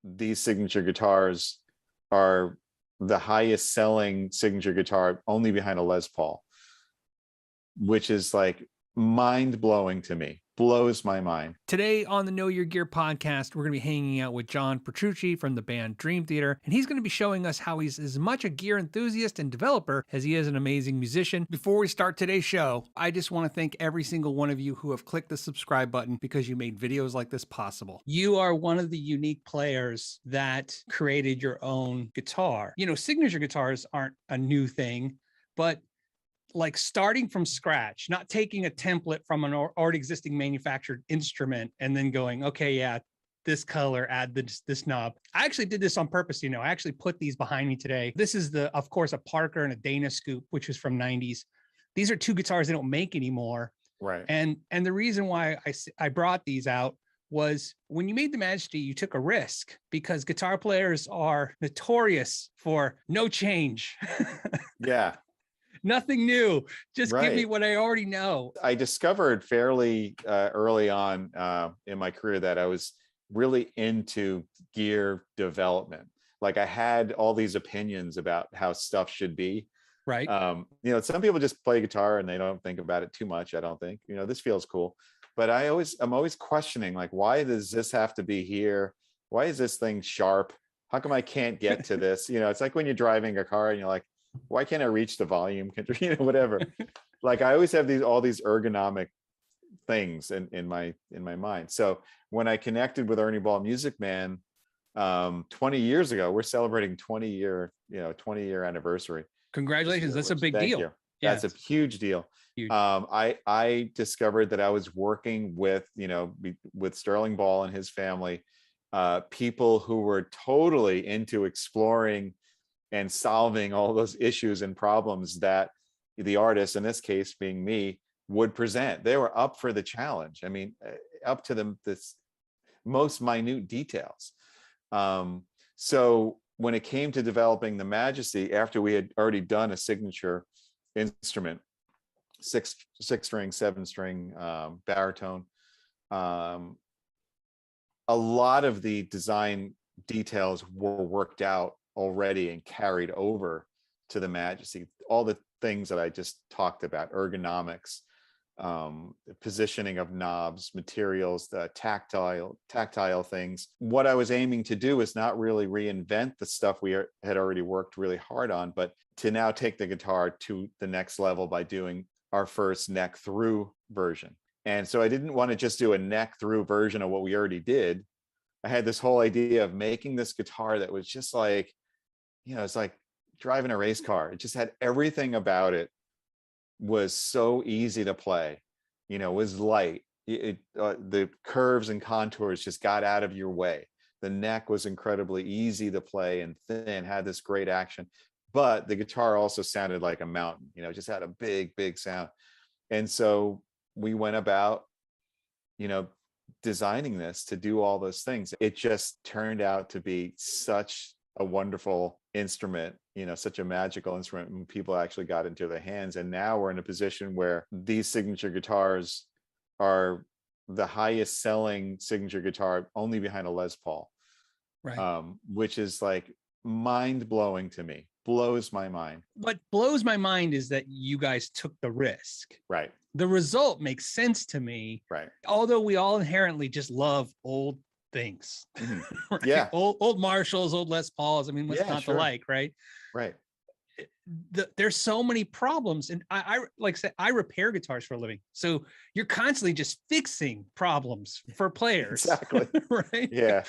these signature guitars are the highest selling signature guitar, only behind a Les Paul, which is like mind blowing to me. Blows my mind. Today on the Know Your Gear podcast, we're going to be hanging out with John Petrucci from the band Dream Theater, and he's going to be showing us how he's as much a gear enthusiast and developer as he is an amazing musician. Before we start today's show, I just want to thank every single one of you who have clicked the subscribe button because you made videos like this possible. You are one of the unique players that created your own guitar. You know, signature guitars aren't a new thing, but like starting from scratch, not taking a template from an already existing manufactured instrument and then going, okay, yeah, this color, add this knob. I actually did this on purpose. You know, I actually put these behind me today. This is of course, a Parker and a Dana Scoop, which is from 90s. These are two guitars they don't make anymore. Right. And the reason why I brought these out was when you made the Majesty, you took a risk because guitar players are notorious for no change. Yeah. Nothing new. Just give me what I already know. I discovered fairly early on in my career that I was really into gear development. Like I had all these opinions about how stuff should be. Right. You know, some people just play guitar and they don't think about it too much. I don't think, you know, this feels cool. But I'm always questioning, like, why does this have to be here? Why is this thing sharp? How come I can't get to this? You know, it's like when you're driving a car and you're like, why can't I reach the volume? You know, whatever. Like I always have all these ergonomic things in my mind. So when I connected with Ernie Ball Music Man 20 years ago, we're celebrating 20-year anniversary. Congratulations. That's a big deal. You. That's a huge deal. Huge. I discovered that I was working with, you know, with Sterling Ball and his family, people who were totally into exploring and solving all those issues and problems that the artist, in this case being me, would present. They were up for the challenge. I mean, up to the most minute details. So when it came to developing the Majesty, after we had already done a signature instrument, six string, 7-string baritone, a lot of the design details were worked out already and carried over to the Majesty. All the things that I just talked about, ergonomics, positioning of knobs, materials, the tactile things. What I was aiming to do is not really reinvent the stuff we had already worked really hard on, but to now take the guitar to the next level by doing our first neck through version. And so I didn't want to just do a neck through version of what we already did. I had this whole idea of making this guitar that was just like, you know, it's like driving a race car. It just had everything about it was so easy to play, you know, was light. The curves and contours just got out of your way. The neck was incredibly easy to play and thin, had this great action, but the guitar also sounded like a mountain, you know, just had a big, big sound. And so we went about, you know, designing this to do all those things. It just turned out to be such a wonderful instrument, you know, such a magical instrument when people actually got into their hands. And now we're in a position where these signature guitars are the highest selling signature guitar, only behind a Les Paul, right. Which is like mind blowing to me, blows my mind. What blows my mind is that you guys took the risk. Right. The result makes sense to me. Right. Although we all inherently just love old things. Mm-hmm. Right? Yeah. Old Marshalls, old Les Pauls. I mean, what's not to like, right? Right. There's so many problems. And I like I said, I repair guitars for a living. So you're constantly just fixing problems for players. Exactly. Right. Yeah.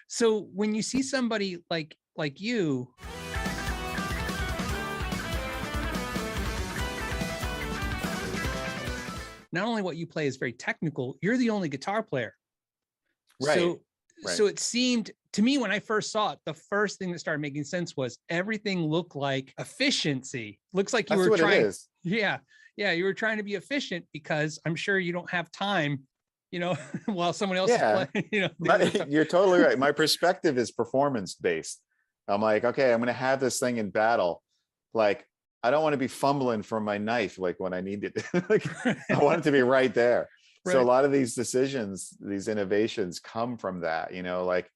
So when you see somebody like you, not only what you play is very technical, you're the only guitar player. Right. So it seemed to me when I first saw it, the first thing that started making sense was everything looked like efficiency. Looks like you were trying. Yeah. You were trying to be efficient because I'm sure you don't have time, you know, while someone else is playing. You know, you're totally right. My perspective is performance based. I'm like, okay, I'm going to have this thing in battle. Like, I don't want to be fumbling for my knife like when I need it. Like, I want it to be right there. Right. So a lot of these decisions, these innovations come from that, you know, like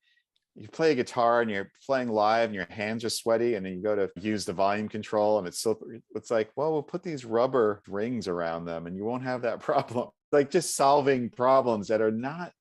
you play a guitar and you're playing live and your hands are sweaty, and then you go to use the volume control and it's slippery. It's like, well, we'll put these rubber rings around them and you won't have that problem. Like just solving problems that are not,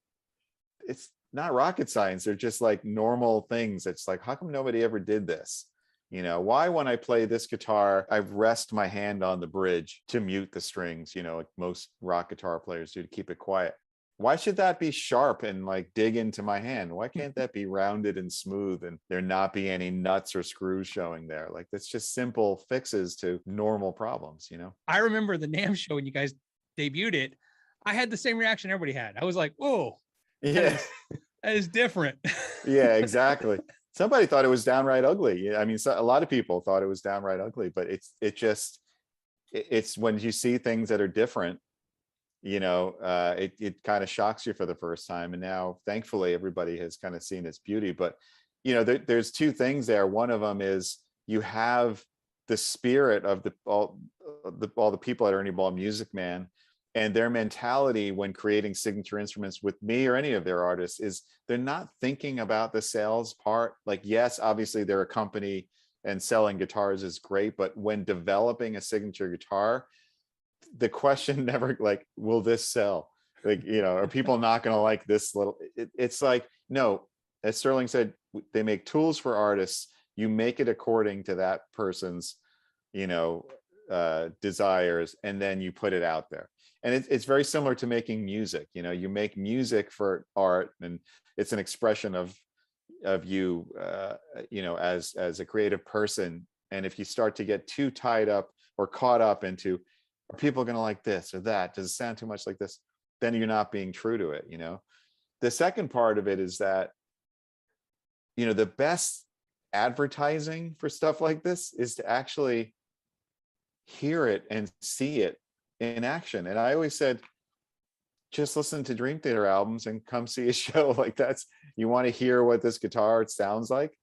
it's not rocket science. They're just like normal things. It's like, how come nobody ever did this? Why when I play this guitar, I rest my hand on the bridge to mute the strings, like most rock guitar players do to keep it quiet. Why should that be sharp and like dig into my hand? Why can't that be rounded and smooth and there not be any nuts or screws showing there? Like that's just simple fixes to normal problems, I remember the NAMM show when you guys debuted it. I had the same reaction everybody had. I was like, whoa, Yeah, that is different. yeah, exactly. Somebody thought it was downright ugly. I mean, a lot of people thought it was downright ugly, but it's when you see things that are different, it kind of shocks you for the first time. And now thankfully everybody has kind of seen its beauty. But there's two things there. One of them is you have the spirit of all the people at Ernie Ball Music Man, and their mentality when creating signature instruments with me or any of their artists is they're not thinking about the sales part. Like, yes, obviously they're a company and selling guitars is great, but when developing a signature guitar, the question never like, will this sell? Like, are people not going to like this little, it's like, no, as Sterling said, they make tools for artists. You make it according to that person's, desires, and then you put it out there. And it's very similar to making music. You make music for art, and it's an expression of you, as a creative person. And if you start to get too tied up or caught up into, are people going to like this or that? Does it sound too much like this? Then you're not being true to it. The second part of it is that, the best advertising for stuff like this is to actually hear it and see it in action. And I always said, just listen to Dream Theater albums and come see a show. Like you want to hear what this guitar sounds like?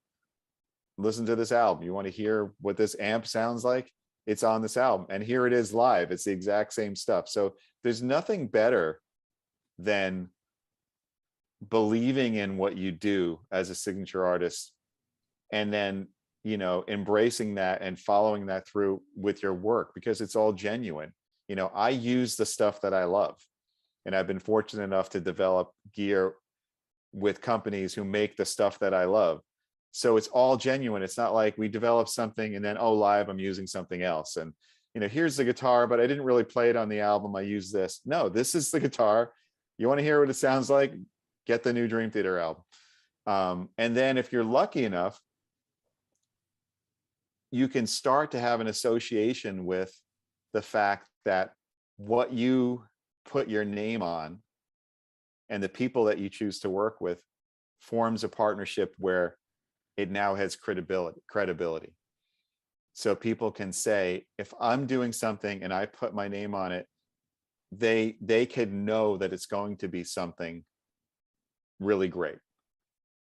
Listen to this album. You want to hear what this amp sounds like? It's on this album, and here it is live. It's the exact same stuff. So there's nothing better than believing in what you do as a signature artist, and then embracing that and following that through with your work, because it's all genuine. I use the stuff that I love, and I've been fortunate enough to develop gear with companies who make the stuff that I love. So it's all genuine. It's not like we develop something and then, live I'm using something else. And, here's the guitar, but I didn't really play it on the album. I use this. No, this is the guitar. You want to hear what it sounds like? Get the new Dream Theater album. And then if you're lucky enough, you can start to have an association with the fact that what you put your name on and the people that you choose to work with forms a partnership where it now has credibility. So people can say, if I'm doing something and I put my name on it, they could know that it's going to be something really great.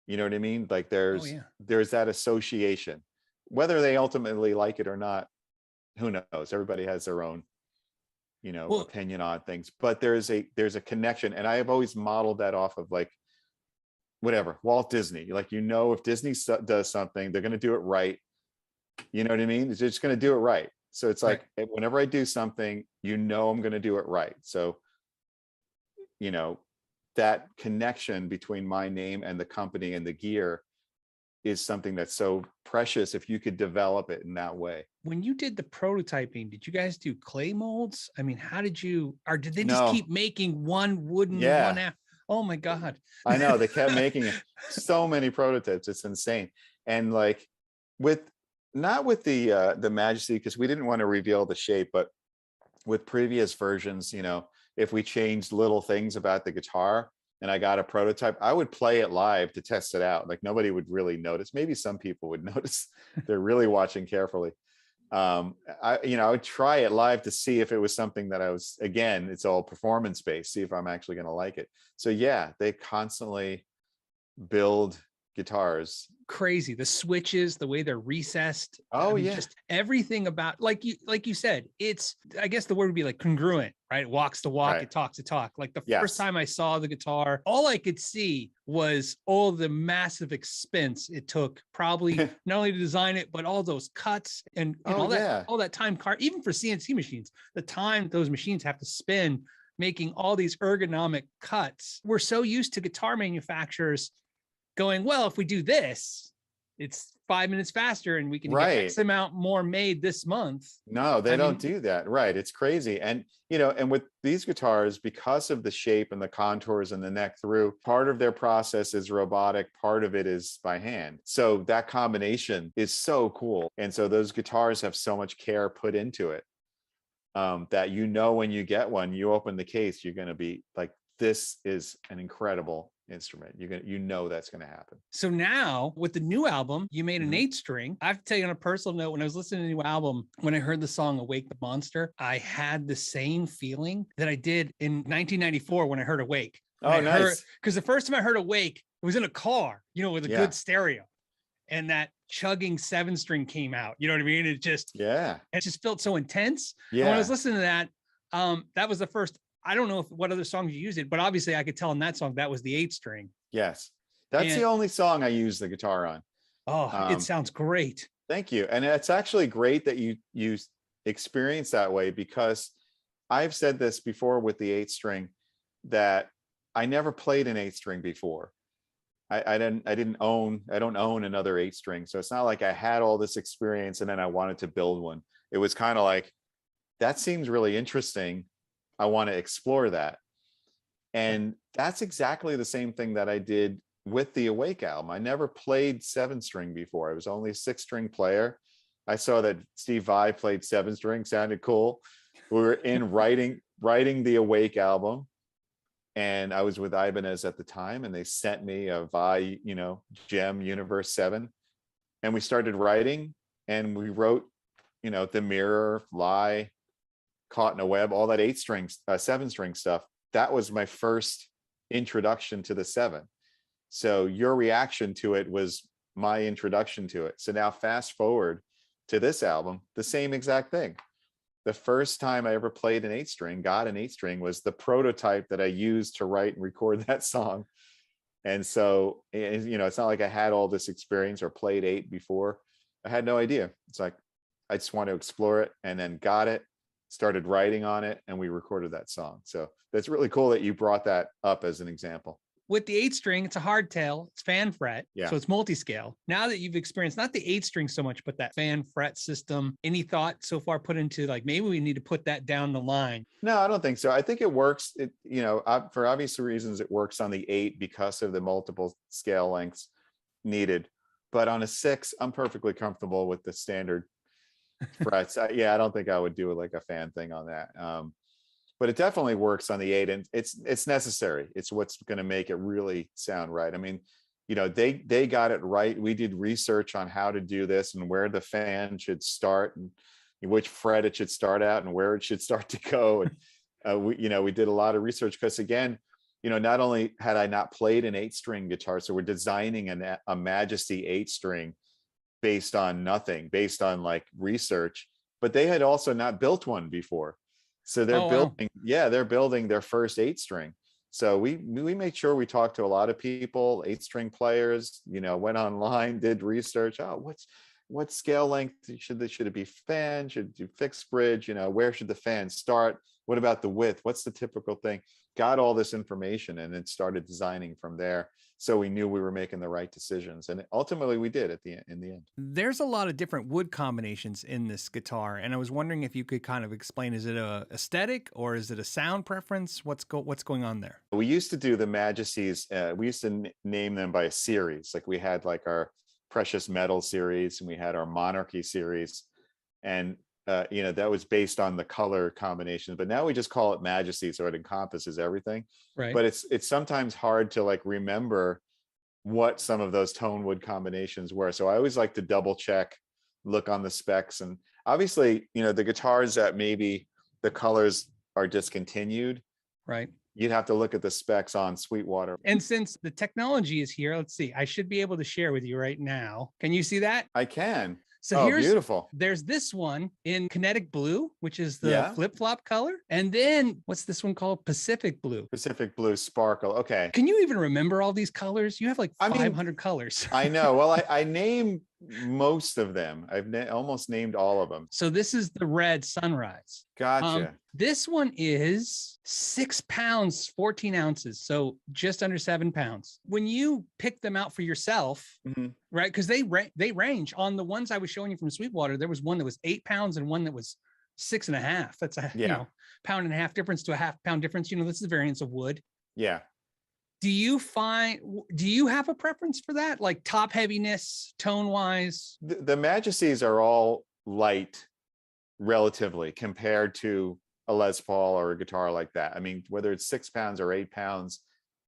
You know what I mean? Like there's that association. Whether they ultimately like it or not, who knows? Everybody has their own, opinion on things. But there's a connection, and I have always modeled that off of like whatever, Walt Disney. Like, if Disney does something, they're going to do it right. You know what I mean? They're just going to do it right. So it's like, whenever I do something, I'm going to do it right. So, that connection between my name and the company and the gear is something that's so precious if you could develop it in that way. When you did the prototyping, did you guys do clay molds? I mean, how did you, or did they just keep making one wooden one after? Oh my God. I know, they kept making so many prototypes. It's insane. And like not with the Majesty, because we didn't want to reveal the shape, but with previous versions, if we changed little things about the guitar and I got a prototype, I would play it live to test it out. Like nobody would really notice. Maybe some people would notice. They're really watching carefully. I would try it live to see if it was something that again, it's all performance based, see if I'm actually going to like it. So yeah, they constantly build guitars. Crazy. The switches, the way they're recessed. Oh, yeah. Just everything about, like you said, it's, I guess the word would be like congruent, right? It walks the walk, Right. it talks the talk. Like the Yes. first time I saw the guitar, all I could see was all the massive expense it took, probably not only to design it, but all those cuts and all that time, even for CNC machines, the time those machines have to spend making all these ergonomic cuts. We're so used to guitar manufacturers going, well, if we do this, it's 5 minutes faster and we can get X amount more made this month. No, they don't do that. Right. It's crazy. And, and with these guitars, because of the shape and the contours and the neck through, part of their process is robotic, part of it is by hand. So that combination is so cool. And so those guitars have so much care put into it, that, when you get one, you open the case, you're going to be like, this is an incredible instrument. That's going to happen. So now with the new album, you made an 8-string. I have to tell you on a personal note, when I was listening to the new album, when I heard the song Awake the Monster, I had the same feeling that I did in 1994 when I heard Awake. Nice. Because the first time I heard Awake, it was in a car, with a good stereo. And that chugging 7-string came out. You know what I mean? It just felt so intense. Yeah. And when I was listening to that, that was the first. I don't know what other songs you used it, but obviously I could tell in that song that was the 8-string. Yes. That's the only song I use the guitar on. Oh, it sounds great. Thank you. And it's actually great that you experience that way, because I've said this before with the 8-string, that I never played an 8-string before. I don't own another 8-string. So it's not like I had all this experience and then I wanted to build one. It was kind of like, that seems really interesting. I want to explore that. And that's exactly the same thing that I did with the Awake album. I never played 7-string before. I was only a 6-string player. I saw that Steve Vai played 7-string, sounded cool. We were in writing the Awake album, and I was with Ibanez at the time, and they sent me a Vai, Gem Universe 7, and we started writing, and we wrote, The Mirror, Lie, Caught in a Web, all that 8-string, 7-string stuff. That was my first introduction to the 7. So your reaction to it was my introduction to it. So now fast forward to this album, the same exact thing. The first time I ever played an 8-string, got an 8-string, was the prototype that I used to write and record that song. And so, it's not like I had all this experience or played 8 before. I had no idea. It's like, I just want to explore it, and then got it, started writing on it, and we recorded that song. So that's really cool that you brought that up as an example. With the 8-string, it's a hardtail, it's fan fret, yeah. So it's multi-scale. Now that you've experienced not the 8-string so much, but that fan fret system, any thought so far put into like, maybe we need to put that down the line? No, I don't think so. I think it works. For obvious reasons, it works on the 8 because of the multiple scale lengths needed. But on a 6, I'm perfectly comfortable with the standard frets. I don't think I would do like a fan thing on that. But it definitely works on the 8, and it's necessary. It's what's going to make it really sound right. I mean, they got it right. We did research on how to do this and where the fan should start and which fret it should start out and where it should start to go. And we did a lot of research, because again, not only had I not played an 8-string guitar, so we're designing a Majesty 8-string based on nothing, based on like research, but they had also not built one before. So they're building their first 8-string. So we made sure we talked to a lot of people, 8-string players, went online, did research. Oh, what scale length should it be? Fan, should it do fixed bridge? Where should the fan start? What about the width? What's the typical thing? Got all this information and then started designing from there. So we knew we were making the right decisions, and ultimately we did in the end. There's a lot of different wood combinations in this guitar, and I was wondering if you could kind of explain: is it a aesthetic or is it a sound preference? What's going on there? We used to do the Majesties. We used to name them by a series. Like we had like our Precious Metal series, and we had our Monarchy series, and that was based on the color combinations. But now we just call it Majesty, so it encompasses everything. Right. But it's sometimes hard to like remember what some of those tone wood combinations were. So I always like to double check, look on the specs, and obviously, the guitars that maybe the colors are discontinued. Right. you'd have to look at the specs on Sweetwater. And since the technology is here, let's see, I should be able to share with you right now. Can you see that? I can. So Oh, beautiful. There's this one in Kinetic Blue, which is the Yeah. flip-flop color. And then what's this one called? Pacific Blue. Pacific Blue Sparkle. Okay. Can you even remember all these colors? You have like I mean, 500 colors. I know. Well, I named most of them. I've almost named all of them. So this is the red Sunrise. Gotcha. This one is 6 pounds, 14 ounces. So just under 7 pounds. When you pick them out for yourself, right? Because they range. On the ones I was showing you from Sweetwater, there was one that was 8 pounds and one that was 6.5. That's a pound and a half difference to a half pound difference. This is the variance of wood. Yeah. Do you have a preference for that? Like top heaviness, tone wise? The Majesties are all light relatively compared to a Les Paul or a guitar like that. I mean, whether it's 6 pounds or 8 pounds,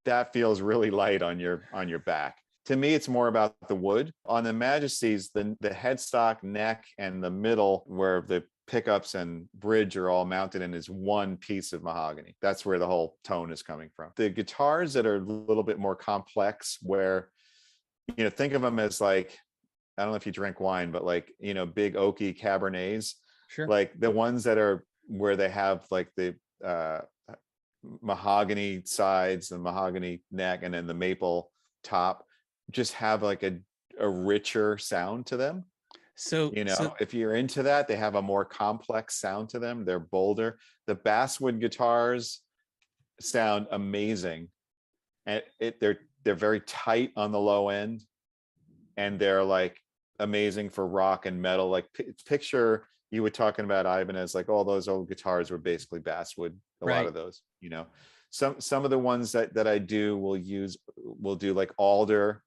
that feels really light on your back. To me, it's more about the wood. On the Majesties, the headstock, neck, and the middle where the pickups and bridge are all mounted in is one piece of mahogany. That's where the whole tone is coming from. The guitars that are a little bit more complex, where, think of them as like, I don't know if you drink wine, but like, big oaky Cabernets, sure, like the ones that are where they have like the mahogany sides and mahogany neck and then the maple top, just have like a richer sound to them. So if you're into that, they have a more complex sound to them. They're bolder. The basswood guitars sound amazing, and they're very tight on the low end, and they're like amazing for rock and metal. Like picture you were talking about, Ivan, as like all those old guitars were basically basswood. A lot of those, some of the ones that I do will do like alder.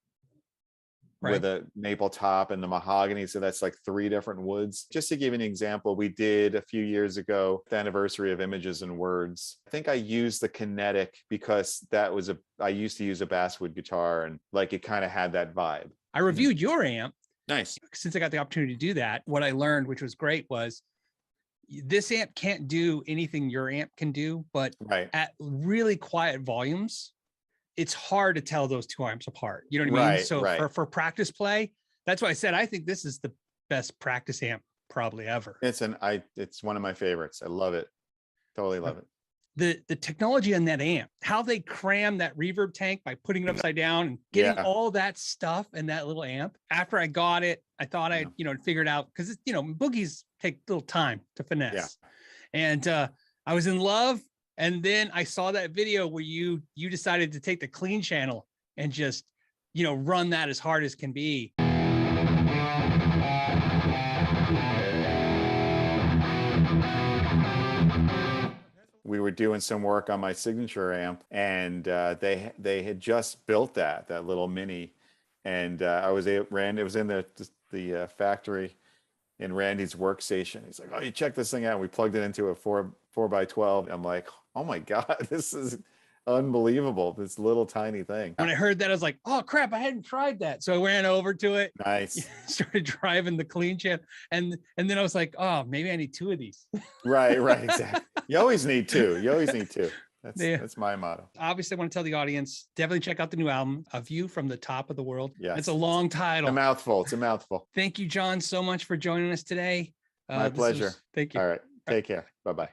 Right. With a maple top and the mahogany. So that's like 3 different woods. Just to give you an example, we did a few years ago, the anniversary of Images and Words. I think I used the Kinetic because I used to use a basswood guitar, and like it kind of had that vibe. I reviewed your amp. Nice. Since I got the opportunity to do that, what I learned, which was great, was this amp can't do anything your amp can do, but at really quiet volumes, it's hard to tell those 2 amps apart. You know what I mean? So for practice play, that's why I said I think this is the best practice amp probably ever. It's one of my favorites. I love it. Totally love it. The technology on that amp, how they cram that reverb tank by putting it upside down and getting all that stuff in that little amp. After I got it, I thought I'd figure it out, because boogies take a little time to finesse. And I was in love. And then I saw that video where you decided to take the clean channel and just, run that as hard as can be. We were doing some work on my signature amp, and they had just built that little mini, and it was in the factory in Randy's workstation. He's like, "Oh, you check this thing out." We plugged it into a 4x12. I'm like, "Oh my God, this is unbelievable, this little tiny thing." When I heard that, I was like, "Oh crap, I hadn't tried that." So I ran over to it. Nice. Started driving the clean channel, and then I was like, "Oh, maybe I need 2 of these." Right, exactly. You always need 2. That's my motto. Obviously, I want to tell the audience, definitely check out the new album, A View from the Top of the World. Yeah, it's a long title. It's a mouthful. Thank you, John, so much for joining us today. My pleasure. Thank you. All right. Take care. Bye-bye.